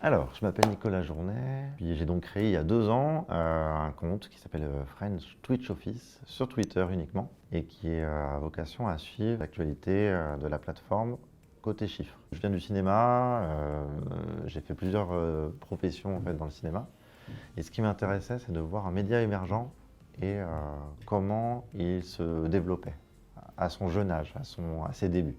Alors, je m'appelle Nicolas Journet, puis j'ai donc créé il y a 2 ans un compte qui s'appelle French Twitch Office sur Twitter uniquement et qui a vocation à suivre l'actualité de la plateforme côté chiffres. Je viens du cinéma, j'ai fait plusieurs professions en fait dans le cinéma et ce qui m'intéressait c'est de voir un média émergent et comment il se développait à son jeune âge, à ses débuts.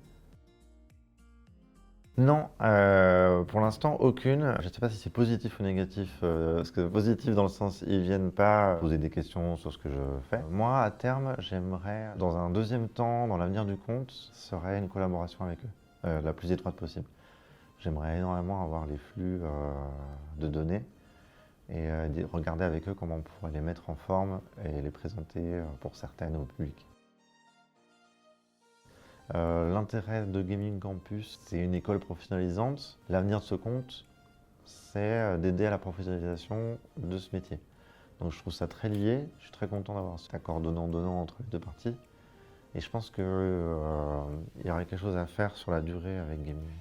Non, pour l'instant aucune. Je ne sais pas si c'est positif ou négatif, parce que positif dans le sens ils viennent pas poser des questions sur ce que je fais. Moi, à terme, j'aimerais, dans un deuxième temps, dans l'avenir du compte, ce serait une collaboration avec eux, la plus étroite possible. J'aimerais énormément avoir les flux de données et regarder avec eux comment on pourrait les mettre en forme et les présenter pour certaines au public. L'intérêt de Gaming Campus, c'est une école professionnalisante. L'avenir de ce compte, c'est d'aider à la professionnalisation de ce métier. Donc je trouve ça très lié. Je suis très content d'avoir cet accord donnant-donnant entre les deux parties. Et je pense qu'il y aurait quelque chose à faire sur la durée avec Gaming.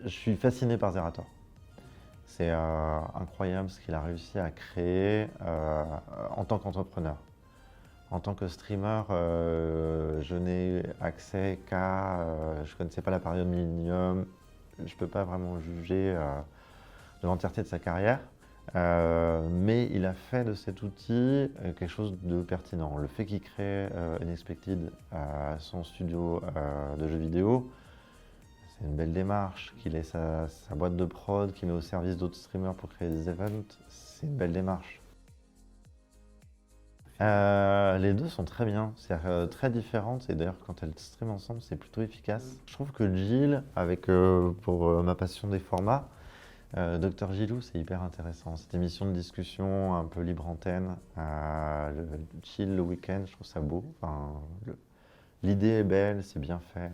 Je suis fasciné par Zerator. C'est incroyable ce qu'il a réussi à créer en tant qu'entrepreneur. En tant que streamer, je n'ai accès qu'à... je ne connaissais pas la période Millennium, je ne peux pas vraiment juger de l'entièreté de sa carrière, mais il a fait de cet outil quelque chose de pertinent. Le fait qu'il crée Unexpected à son studio de jeux vidéo, c'est une belle démarche. Qu'il ait sa boîte de prod, qu'il met au service d'autres streamers pour créer des events, c'est une belle démarche. Les deux sont très bien, c'est très différentes et d'ailleurs quand elles streament ensemble c'est plutôt efficace. Je trouve que Gilles, avec pour ma passion des formats, Dr Gilou c'est hyper intéressant. Cette émission de discussion un peu libre antenne, le chill le week-end, je trouve ça beau. Enfin, l'idée est belle, c'est bien fait.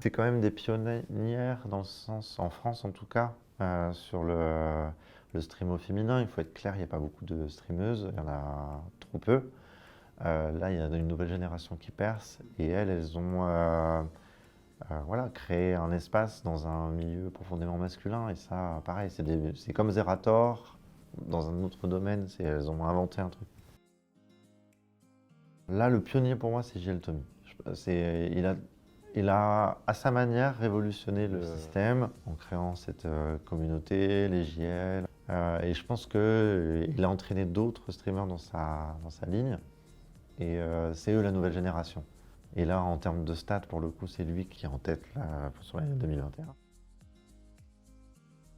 C'est quand même des pionnières dans le sens, en France en tout cas, sur le stream au féminin. Il faut être clair, il n'y a pas beaucoup de streameuses, il y en a trop peu. Là, il y a une nouvelle génération qui perce et elles ont voilà, créé un espace dans un milieu profondément masculin. Et ça, pareil, c'est comme Zerator, dans un autre domaine, elles ont inventé un truc. Là, le pionnier pour moi, c'est JL Tommy. Il a, à sa manière, révolutionné le système en créant cette communauté, les JL. Et je pense qu'il a entraîné d'autres streamers dans sa ligne. Et c'est eux la nouvelle génération. Et là, en termes de stats, pour le coup, c'est lui qui est en tête là, sur l'année 2021.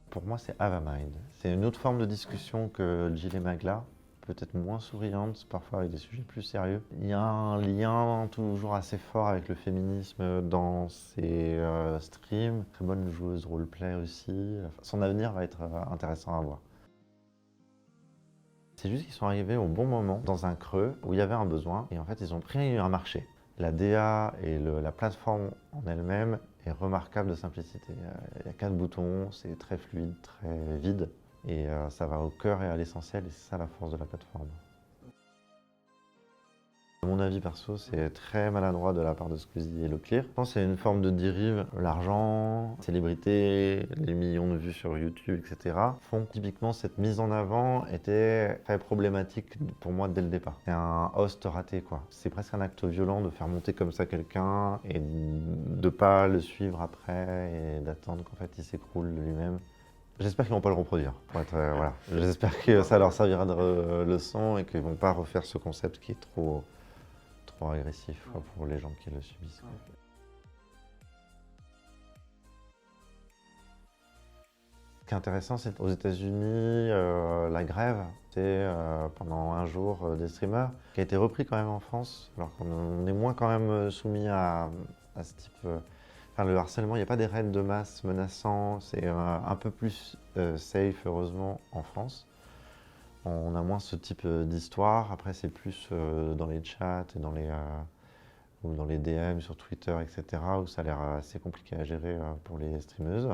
Pour moi, c'est Avamind. C'est une autre forme de discussion que Gilles et Magla, peut-être moins souriante, parfois avec des sujets plus sérieux. Il y a un lien toujours assez fort avec le féminisme dans ses streams. Très bonne joueuse roleplay aussi. Son avenir va être intéressant à voir. C'est juste qu'ils sont arrivés au bon moment, dans un creux où il y avait un besoin, et en fait ils ont pris un marché. La DA et la plateforme en elle-même est remarquable de simplicité. Il y a 4 boutons, c'est très fluide, très vide, et ça va au cœur et à l'essentiel, et c'est ça la force de la plateforme. Mon avis perso, c'est très maladroit de la part de Squeezie et Leclerc. Je pense que c'est une forme de dérive. L'argent, la célébrité, les millions de vues sur YouTube, etc. font typiquement cette mise en avant était très problématique pour moi dès le départ. C'est un host raté, quoi. C'est presque un acte violent de faire monter comme ça quelqu'un et de pas le suivre après et d'attendre qu'en fait il s'écroule lui-même. J'espère qu'ils vont pas le reproduire, pour être, voilà. J'espère que ça leur servira de leçon et qu'ils vont pas refaire ce concept qui est trop agressif quoi, pour les gens qui le subissent. Quoi. Ce qui est intéressant, c'est qu'aux États-Unis, la grève, c'est pendant un jour des streamers, qui a été repris quand même en France, alors qu'on est moins quand même soumis à ce type. Enfin, le harcèlement, il n'y a pas des raids de masse menaçants, c'est un peu plus safe, heureusement, en France. On a moins ce type d'histoire. Après, c'est plus dans les chats et ou dans les DM sur Twitter, etc., où ça a l'air assez compliqué à gérer pour les streameuses.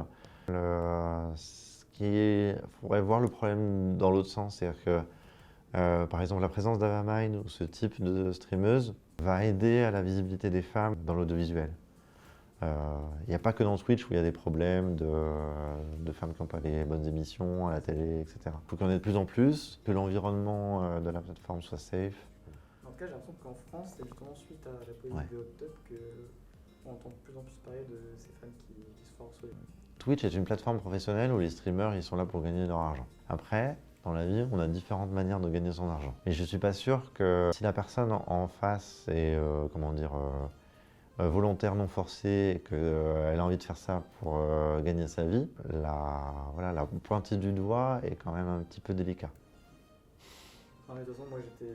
Faudrait voir le problème dans l'autre sens, c'est-à-dire que, par exemple, la présence d'Avamind ou ce type de streameuse va aider à la visibilité des femmes dans l'audiovisuel. Il n'y a pas que dans Twitch où il y a des problèmes de femmes qui n'ont pas les bonnes émissions à la télé, etc. Il faut qu'il y en ait de plus en plus, que l'environnement de la plateforme soit safe. En tout cas, j'ai l'impression qu'en France, c'est justement suite à la polémique Ouais. de Hot Tub qu'on entend de plus en plus parler de ces femmes qui se font harceler. Twitch est une plateforme professionnelle où les streamers ils sont là pour gagner leur argent. Après, dans la vie, on a différentes manières de gagner son argent. Et je suis pas sûr que si la personne en face est volontaire non forcée et qu'elle a envie de faire ça pour gagner sa vie, la pointer du doigt est quand même un petit peu délicat. Non, mais de toute façon, moi j'étais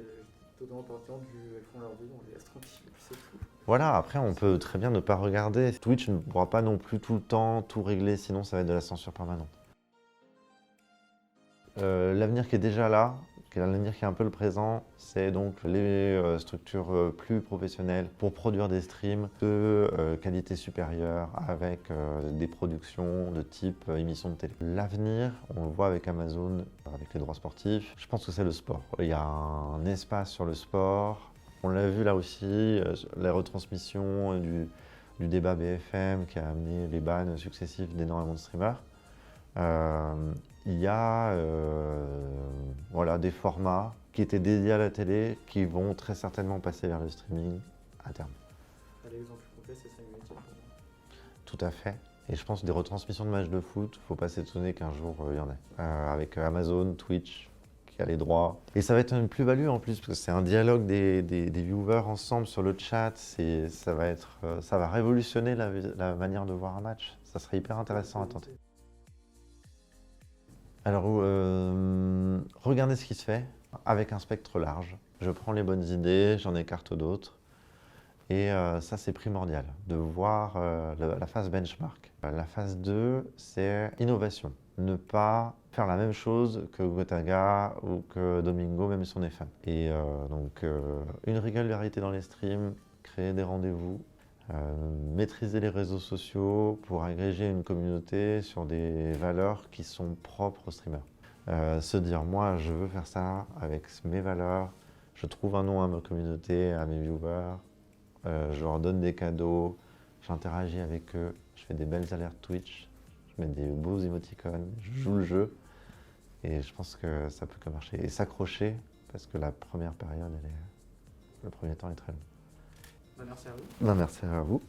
totalement partisan du elles font leur vie, on les laisse tranquilles, puis c'est tout. Voilà, après on peut très bien ne pas regarder. Twitch ne pourra pas non plus tout le temps tout régler, sinon ça va être de la censure permanente. L'avenir qui est déjà là, l'avenir qui est un peu le présent, c'est donc les structures plus professionnelles pour produire des streams de qualité supérieure avec des productions de type émission de télé. L'avenir, on le voit avec Amazon, avec les droits sportifs, je pense que c'est le sport. Il y a un espace sur le sport. On l'a vu là aussi, la retransmission du débat BFM qui a amené les bans successifs d'énormément de streamers. Il y a des formats qui étaient dédiés à la télé qui vont très certainement passer vers le streaming à terme. L'exemple plus concret, c'est 5 minutes pour moi. Tout à fait. Et je pense que des retransmissions de matchs de foot, faut pas s'étonner qu'un jour il y en ait. Avec Amazon, Twitch, qui a les droits. Et ça va être une plus-value en plus, parce que c'est un dialogue des viewers ensemble sur le chat. Ça va révolutionner la manière de voir un match. Ça serait hyper intéressant à tenter. Alors, regardez ce qui se fait avec un spectre large. Je prends les bonnes idées, j'en écarte d'autres. Et ça, c'est primordial, de voir la phase benchmark. La phase 2, c'est innovation. Ne pas faire la même chose que Gotaga ou que Domingo, même si on est fan. Et une régularité dans les streams, créer des rendez-vous, maîtriser les réseaux sociaux pour agréger une communauté sur des valeurs qui sont propres aux streamers. Se dire, moi, je veux faire ça avec mes valeurs, je trouve un nom à ma communauté, à mes viewers, je leur donne des cadeaux, j'interagis avec eux, je fais des belles alertes Twitch, je mets des beaux émoticônes, je joue le jeu, et je pense que ça peut que marcher. Et s'accrocher, parce que la première période, le premier temps est très long. Merci à vous. Merci à vous.